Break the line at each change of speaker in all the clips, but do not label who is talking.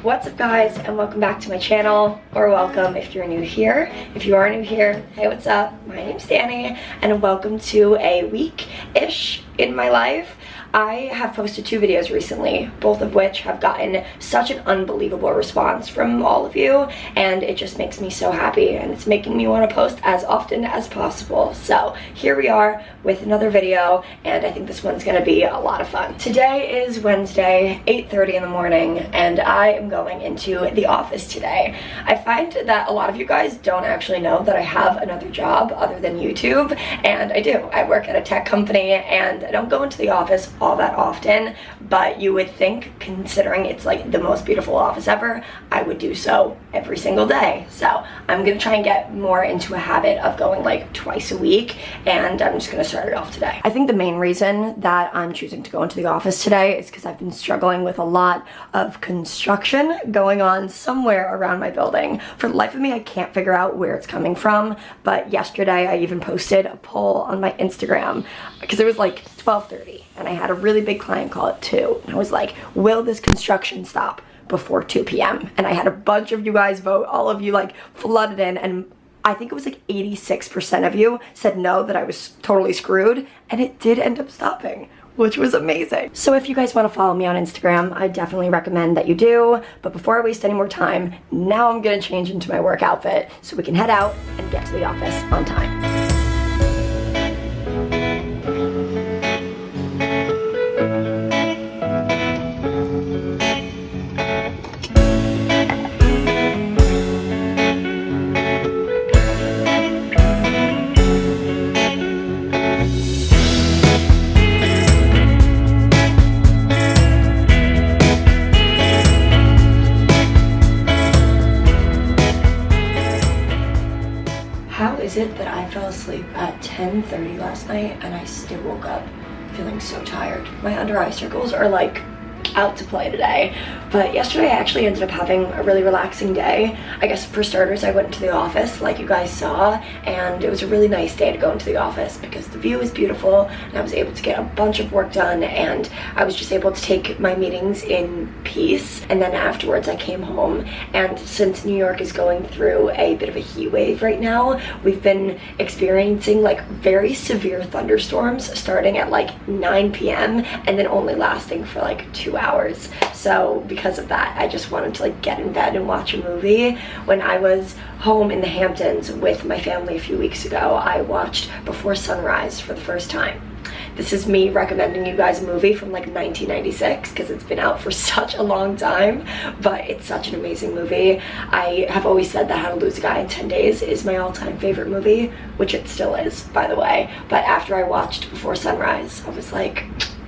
What's up guys, and welcome back to my channel, or welcome if you're new here. If you are new here, hey, what's up? My name's Danny, and welcome to a week-ish in my life. I have posted 2 videos recently, both of which have gotten such an unbelievable response from all of you, and it just makes me so happy, and it's making me want to post as often as possible. So here we are with another video, and I think this one's gonna be a lot of fun. Today is Wednesday, 8:30 in the morning, and I am going into the office today. I find that a lot of you guys don't actually know that I have another job other than YouTube, and I do. I work at a tech company, and I don't go into the office all that often, but you would think, considering it's like the most beautiful office ever, I would do so every single day. So I'm gonna try and get more into a habit of going like twice a week, and I'm just gonna start it off today. I think the main reason that I'm choosing to go into the office today is because I've been struggling with a lot of construction going on somewhere around my building. For the life of me, I can't figure out where it's coming from, but yesterday I even posted a poll on my Instagram because it was like 12:30 and I had a really big client call at 2, and I was like, will this construction stop before 2 p.m? And I had a bunch of you guys vote. All of you like flooded in, and I think it was like 86% of you said no, that I was totally screwed, and it did end up stopping, which was amazing. So if you guys want to follow me on Instagram, I definitely recommend that you do. But before I waste any more time, now I'm gonna change into my work outfit so we can head out and get to the office on time. Is it that I fell asleep at 10:30 last night and I still woke up feeling so tired? My under eye circles are like out to play today. But yesterday I actually ended up having a really relaxing day. I guess for starters, I went into the office like you guys saw, and it was a really nice day to go into the office because the view was beautiful and I was able to get a bunch of work done, and I was just able to take my meetings in peace. And then afterwards I came home, and since New York is going through a bit of a heat wave right now, we've been experiencing like very severe thunderstorms starting at like 9 p.m. and then only lasting for like 2 hours. So because of that, I just wanted to like get in bed and watch a movie. When I was home in the Hamptons with my family a few weeks ago, I watched Before Sunrise for the first time. This is me recommending you guys a movie from like 1996 because it's been out for such a long time, but it's such an amazing movie. I have always said that How to Lose a Guy in 10 Days is my all-time favorite movie, which it still is, by the way. But after I watched Before Sunrise, I was like,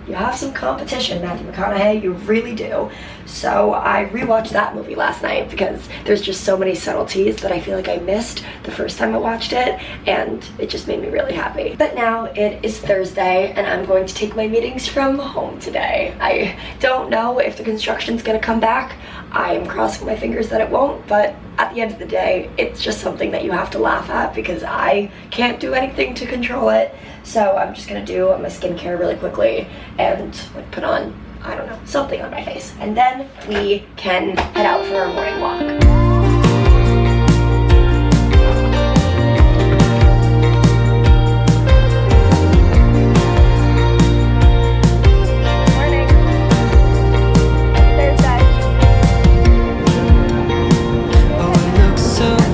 you have some competition, Matthew McConaughey, you really do. So I rewatched that movie last night because there's just so many subtleties that I feel like I missed the first time I watched it, and it just made me really happy. But now it is Thursday, and I'm going to take my meetings from home today. I don't know if the construction's gonna come back. I am crossing my fingers that it won't, but at the end of the day, it's just something that you have to laugh at because I can't do anything to control it. So I'm just gonna do my skincare really quickly and like put on, I don't know, something on my face. And then we can head out for our morning walk.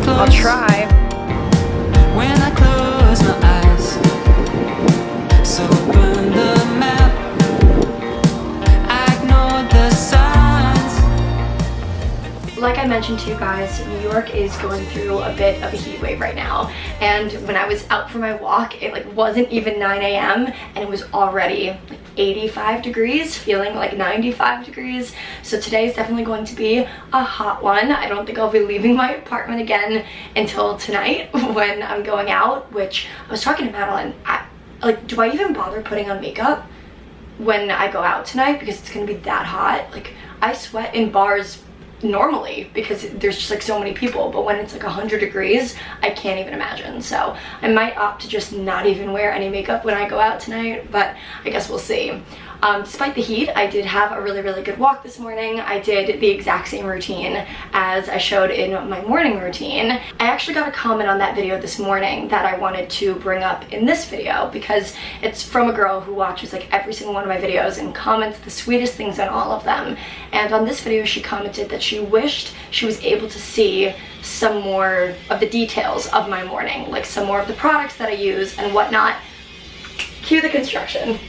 I'll try.
When I close my eyes, so burn the map, I ignore the signs.
Like I mentioned to you guys, New York is going through a bit of a heat wave right now, and when I was out for my walk, it like wasn't even 9 a.m. and it was already like 85 degrees, feeling like 95 degrees. So today is definitely going to be a hot one. I don't think I'll be leaving my apartment again until tonight when I'm going out, which I was talking to Madeline, do I even bother putting on makeup when I go out tonight because it's gonna be that hot? Like, I sweat in bars normally because there's just like so many people, but when it's like 100 degrees, I can't even imagine. So I might opt to just not even wear any makeup when I go out tonight, but I guess we'll see. Despite the heat, I did have a really good walk this morning. I did the exact same routine as I showed in my morning routine. I actually got a comment on that video this morning that I wanted to bring up in this video because it's from a girl who watches like every single one of my videos and comments the sweetest things on all of them. And on this video, she commented that she wished she was able to see some more of the details of my morning, like some more of the products that I use and whatnot. Cue the construction.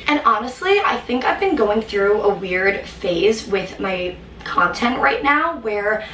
And honestly, I think I've been going through a weird phase with my content right now where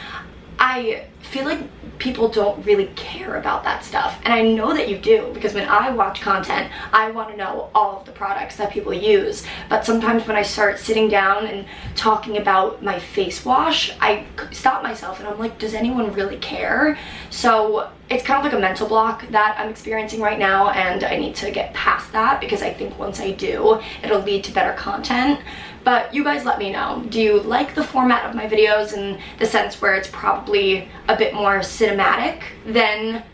I feel like people don't really care about that stuff, and I know that you do, because when I watch content I want to know all of the products that people use. But sometimes when I start sitting down and talking about my face wash, I stop myself and I'm like, does anyone really care? So it's kind of like a mental block that I'm experiencing right now, and I need to get past that because I think once I do, it'll lead to better content. But you guys let me know. Do you like the format of my videos in the sense where it's probably a bit more cinematic than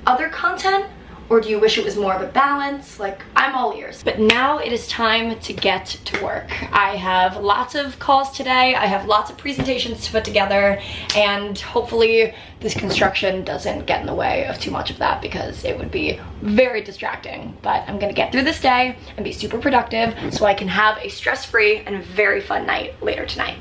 other content? Or do you wish it was more of a balance? Like, I'm all ears. But now it is time to get to work. I have lots of calls today. I have lots of presentations to put together, and hopefully this construction doesn't get in the way of too much of that because it would be very distracting. But I'm gonna get through this day and be super productive so I can have a stress-free and very fun night later tonight.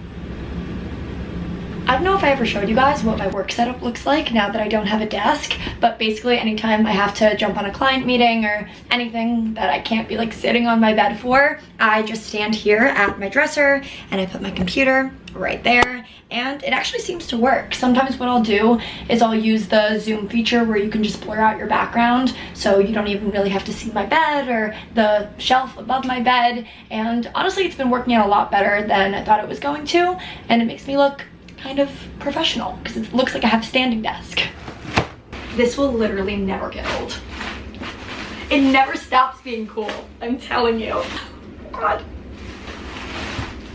I don't know if I ever showed you guys what my work setup looks like now that I don't have a desk, but basically anytime I have to jump on a client meeting or anything that I can't be like sitting on my bed for, I just stand here at my dresser and I put my computer right there, and it actually seems to work. Sometimes what I'll do is I'll use the zoom feature where you can just blur out your background so you don't even really have to see my bed or the shelf above my bed, and honestly it's been working out a lot better than I thought it was going to, and it makes me look kind of professional because it looks like I have a standing desk. This will literally never get old. It never stops being cool, I'm telling you. God.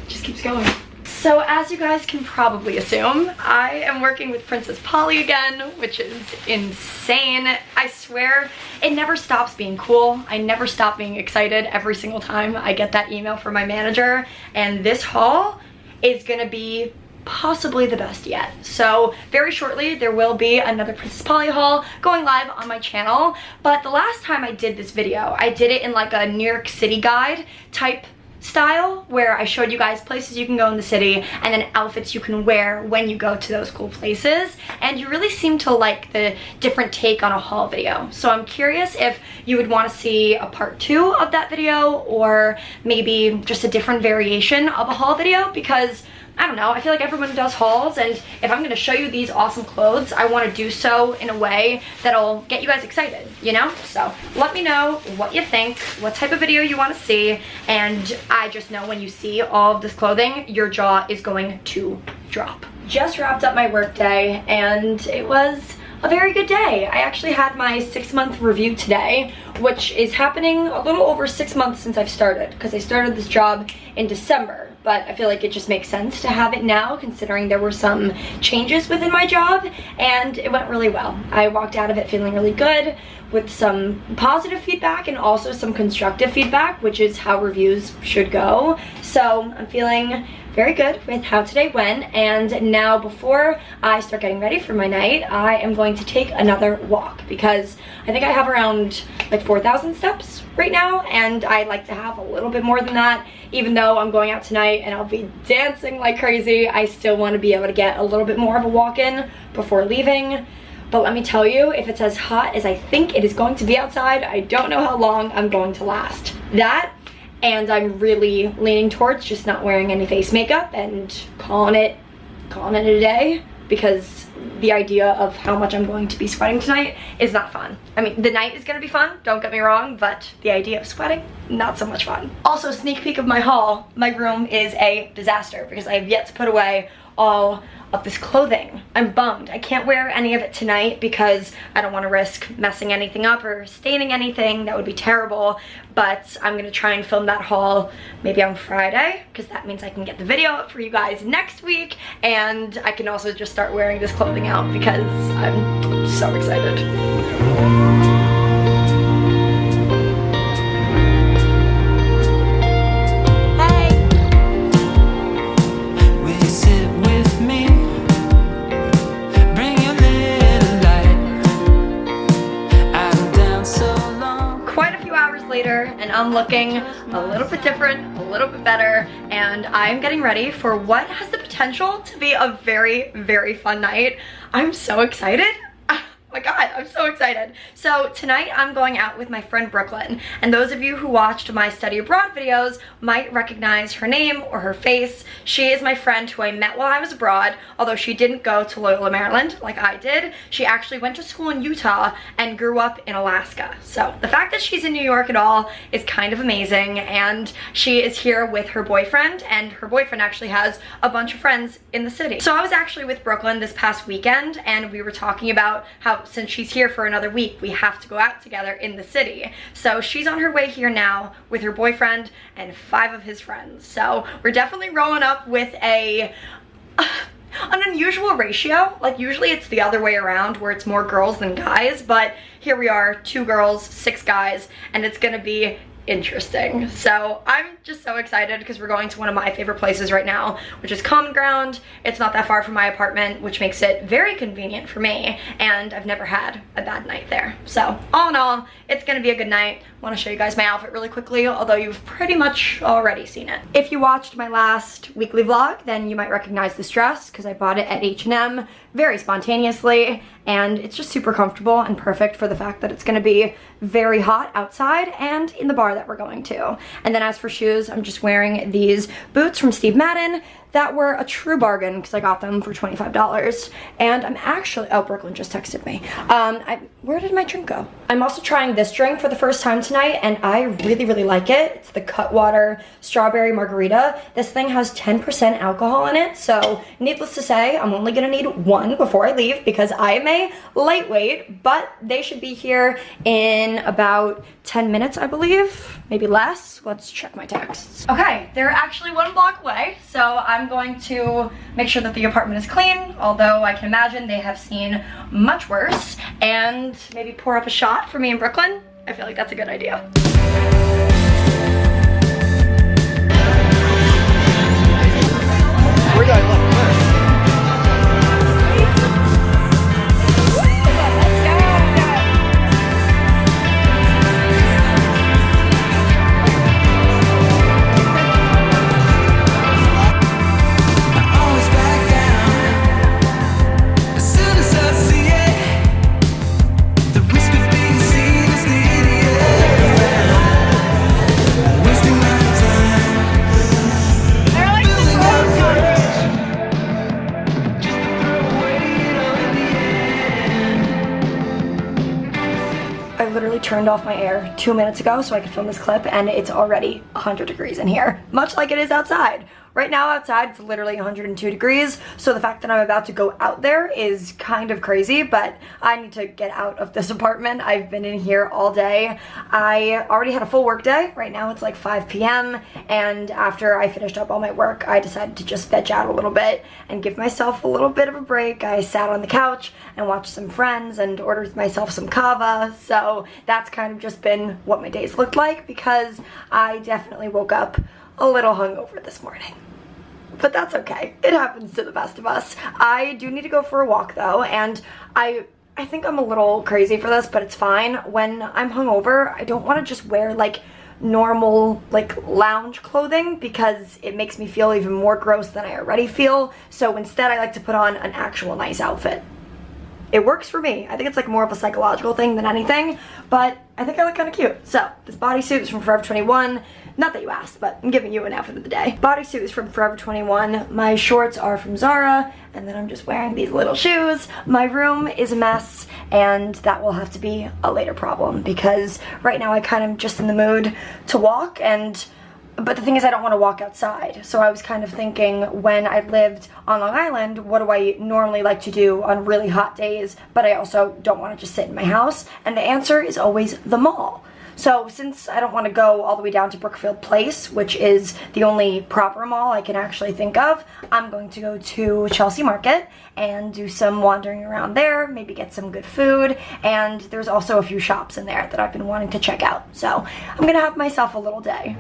Just keeps going. So as you guys can probably assume, I am working with Princess Polly again, which is insane. I swear, it never stops being cool. I never stop being excited every single time I get that email from my manager, and this haul is gonna be possibly the best yet. So very shortly there will be another Princess Polly haul going live on my channel, but the last time I did this video, I did it in like a New York City guide type style where I showed you guys places you can go in the city and then outfits you can wear when you go to those cool places, and you really seem to like the different take on a haul video. So I'm curious if you would want to see a part 2 of that video, or maybe just a different variation of a haul video, because I don't know, I feel like everyone does hauls, and if I'm gonna show you these awesome clothes, I want to do so in a way that'll get you guys excited, you know? So let me know what you think, what type of video you want to see, and I just know when you see all of this clothing, your jaw is going to drop. Just wrapped up my work day, and it was a very good day. I actually had my 6-month review today, which is happening a little over 6 months since I've started, because I started this job in December. But I feel like it just makes sense to have it now, considering there were some changes within my job, and it went really well. I walked out of it feeling really good with some positive feedback and also some constructive feedback, which is how reviews should go. So I'm feeling very good with how today went, and now before I start getting ready for my night, I am going to take another walk because I think I have around like 4,000 steps right now, and I like to have a little bit more than that. Even though I'm going out tonight and I'll be dancing like crazy, I still want to be able to get a little bit more of a walk in before leaving. But let me tell you, if it's as hot as I think it is going to be outside, I don't know how long I'm going to last. That, and I'm really leaning towards just not wearing any face makeup and calling it a day, because the idea of how much I'm going to be sweating tonight is not fun. I mean, the night is gonna be fun, don't get me wrong, but the idea of sweating, not so much fun. Also, sneak peek of my haul, my room is a disaster because I have yet to put away all of this clothing. I'm bummed. I can't wear any of it tonight because I don't want to risk messing anything up or staining anything. That would be terrible, but I'm gonna try and film that haul maybe on Friday, because that means I can get the video up for you guys next week, and I can also just start wearing this clothing out because I'm so excited. later and I'm looking a little bit different, a little bit better, and I'm getting ready for what has the potential to be a very, very fun night. I'm so excited. Oh my god, I'm so excited. So tonight I'm going out with my friend Brooklyn, and those of you who watched my study abroad videos might recognize her name or her face. She is my friend who I met while I was abroad, although she didn't go to Loyola, Maryland like I did. She actually went to school in Utah and grew up in Alaska. So the fact that she's in New York at all is kind of amazing, and she is here with her boyfriend, and her boyfriend actually has a bunch of friends in the city. So I was actually with Brooklyn this past weekend, and we were talking about how since she's here for another week, we have to go out together in the city. So she's on her way here now with her boyfriend and 5 of his friends. So we're definitely rolling up with an unusual ratio. Like usually it's the other way around where it's more girls than guys, but here we are, 2 girls, 6 guys, and it's gonna be interesting. So I'm just so excited because we're going to one of my favorite places right now, which is Common Ground. It's not that far from my apartment, which makes it very convenient for me, and I've never had a bad night there. So all in all, it's gonna be a good night. I want to show you guys my outfit really quickly, although you've pretty much already seen it. If you watched my last weekly vlog, then you might recognize this dress because I bought it at H&M very spontaneously, and it's just super comfortable and perfect for the fact that it's going to be very hot outside and in the bar that we're going to. And then as for shoes, I'm just wearing these boots from Steve Madden that were a true bargain because I got them for $25. And I'm actually, oh, Brooklyn just texted me. Where did my drink go? I'm also trying this drink for the first time tonight, and I really, really like it. It's the Cutwater Strawberry Margarita. This thing has 10% alcohol in it, so needless to say, I'm only gonna need 1 before I leave because I am a lightweight, but they should be here in about 10 minutes, I believe, maybe less. Let's check my texts. Okay, they're actually 1 block away, so I'm going to make sure that the apartment is clean, although I can imagine they have seen much worse, and maybe pour up a shot for me and Brooklyn. I feel like that's a good idea.
We're going left first.
Turned off my air 2 minutes ago so I could film this clip, and it's already 100 degrees in here, much like it is outside. Right now outside it's literally 102 degrees, so the fact that I'm about to go out there is kind of crazy, but I need to get out of this apartment. I've been in here all day. I already had a full work day. Right now it's like 5 p.m. and after I finished up all my work, I decided to just veg out a little bit and give myself a little bit of a break. I sat on the couch and watched some Friends and ordered myself some kava, so that's kind of just been what my days looked like because I definitely woke up a little hungover this morning. But that's okay. It happens to the best of us. I do need to go for a walk though, and I think I'm a little crazy for this, but it's fine. When I'm hungover, I don't want to just wear like normal like lounge clothing because it makes me feel even more gross than I already feel. So instead I like to put on an actual nice outfit. It works for me. I think it's like more of a psychological thing than anything, but I think I look kind of cute. So this bodysuit is from Forever 21. Not that you asked, but I'm giving you an outfit of the day. Bodysuit is from Forever 21. My shorts are from Zara, and then I'm just wearing these little shoes. My room is a mess, and that will have to be a later problem because right now I kind of just in the mood to walk, but the thing is I don't want to walk outside. So I was kind of thinking when I lived on Long Island, what do I normally like to do on really hot days, but I also don't want to just sit in my house? And the answer is always the mall. So since I don't want to go all the way down to Brookfield Place, which is the only proper mall I can actually think of, I'm going to go to Chelsea Market and do some wandering around there, maybe get some good food, and there's also a few shops in there that I've been wanting to check out. So I'm gonna have myself a little day.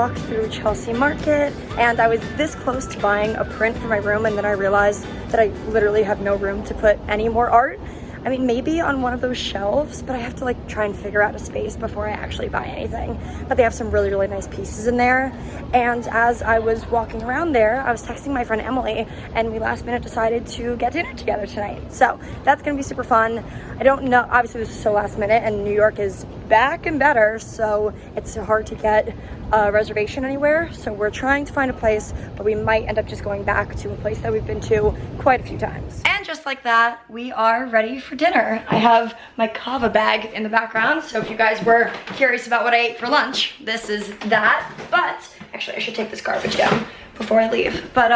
walk through Chelsea Market, and I was this close to buying a print for my room, and then I realized that I literally have no room to put any more art. I mean, maybe on one of those shelves, but I have to like try and figure out a space before I actually buy anything. But they have some really, really nice pieces in there. And as I was walking around there, I was texting my friend Emily, and we last minute decided to get dinner together tonight. So that's gonna be super fun. I don't know, obviously this is so last minute, and New York is back and better, so it's hard to get a reservation anywhere. So we're trying to find a place, but we might end up just going back to a place that we've been to quite a few times. And just like that, we are ready for dinner. I have my kava bag in the background, so if you guys were curious about what I ate for lunch, this is that. But actually, I should take this garbage down before I leave. But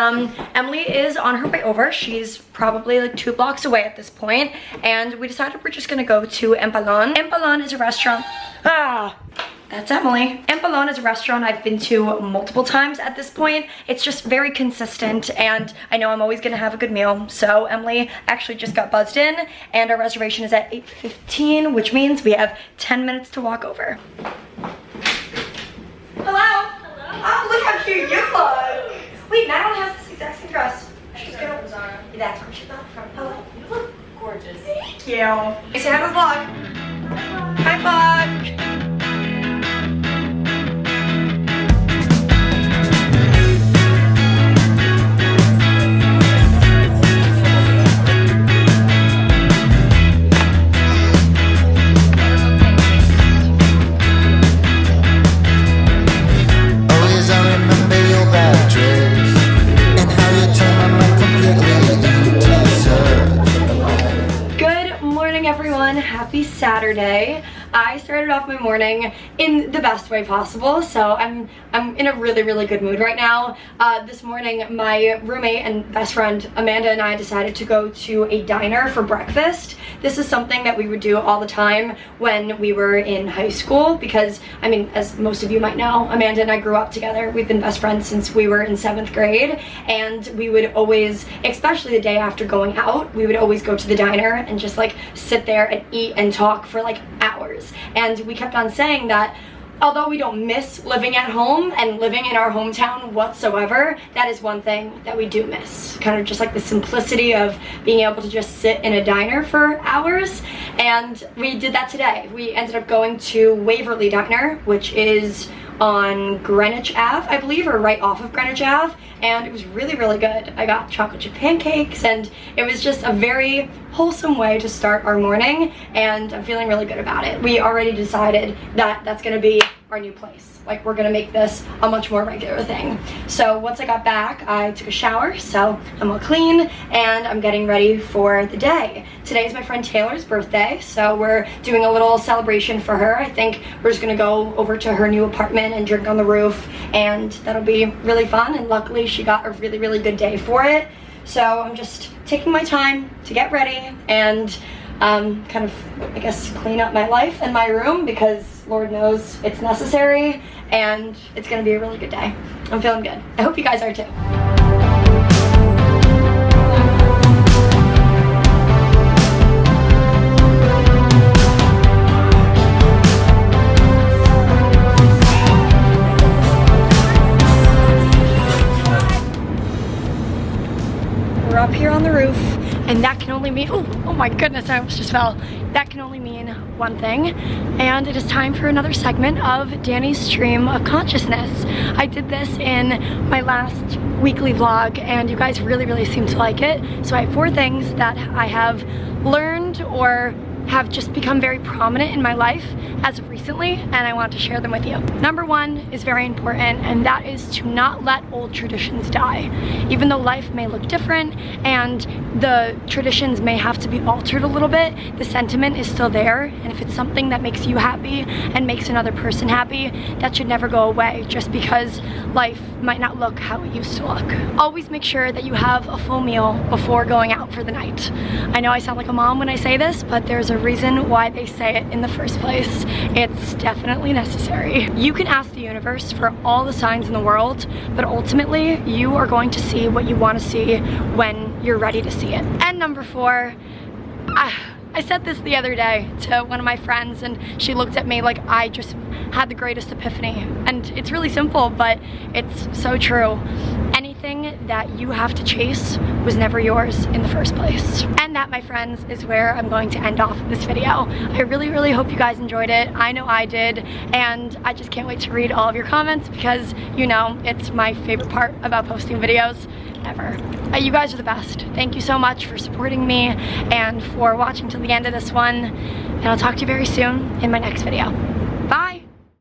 Emily is on her way over. She's probably like 2 blocks away at this point, and we decided we're just gonna go to Empalon. Empalon is a restaurant. That's Emily. Empalon is a restaurant I've been to multiple times at this point. It's just very consistent, and I know I'm always gonna have a good meal. So Emily actually just got buzzed in, and our reservation is at 8:15, which means we have 10 minutes to walk over. Hello? Hello? Oh, look how cute you look. Wait, Madeline has this exact same dress. She's gonna... That's where she got it from. Hello? You look gorgeous. Thank you. Say hi to the vlog. Hi, vlog. Happy Saturday. I started off my morning in the best way possible, so I'm in a really, really good mood right now. This morning, my roommate and best friend Amanda and I decided to go to a diner for breakfast. This is something that we would do all the time when we were in high school because, I mean, as most of you might know, Amanda and I grew up together. We've been best friends since we were in 7th grade, and we would always, especially the day after going out, we would always go to the diner and just like sit there and eat and talk for like hours. And we kept on saying that although we don't miss living at home and living in our hometown whatsoever, that is one thing that we do miss. Kind of just like the simplicity of being able to just sit in a diner for hours. And we did that today. We ended up going to Waverly Diner, which is on Greenwich Ave, I believe, or right off of Greenwich Ave, and it was really, really good. I got chocolate chip pancakes, and it was just a very wholesome way to start our morning, and I'm feeling really good about it. We already decided that that's gonna be our new place. Like, we're gonna make this a much more regular thing. So once I got back, I took a shower, so I'm all clean, and I'm getting ready for the day. Today is my friend Taylor's birthday, so we're doing a little celebration for her. I think we're just gonna go over to her new apartment and drink on the roof, and that'll be really fun, and luckily she got a really, really good day for it. So I'm just taking my time to get ready and kind of, I guess, clean up my life and my room because Lord knows it's necessary, and it's gonna be a really good day. I'm feeling good. I hope you guys are too. We're up here on the roof, and that can only mean, oh my goodness, I almost just fell. That can only mean one thing, and it is time for another segment of Danny's Stream of Consciousness. I did this in my last weekly vlog, and you guys really, really seem to like it. So I have 4 things that I have learned or have just become very prominent in my life as of recently, and I want to share them with you. Number 1 is very important, and that is to not let old traditions die. Even though life may look different and the traditions may have to be altered a little bit, the sentiment is still there, and if it's something that makes you happy and makes another person happy, that should never go away just because life might not look how it used to look. Always make sure that you have a full meal before going out for the night. I know I sound like a mom when I say this, but there's a reason why they say it in the first place. It's definitely necessary. You can ask the universe for all the signs in the world, but ultimately you are going to see what you want to see when you're ready to see it. And number 4, I said this the other day to one of my friends, and she looked at me like I just had the greatest epiphany. And it's really simple, but it's so true. Anything that you have to chase was never yours in the first place. And that, my friends, is where I'm going to end off this video. I really hope you guys enjoyed it. I know I did, and I just can't wait to read all of your comments because, you know, it's my favorite part about posting videos ever. You guys are the best. Thank you so much for supporting me and for watching till the end of this one, and I'll talk to you very soon in my next video.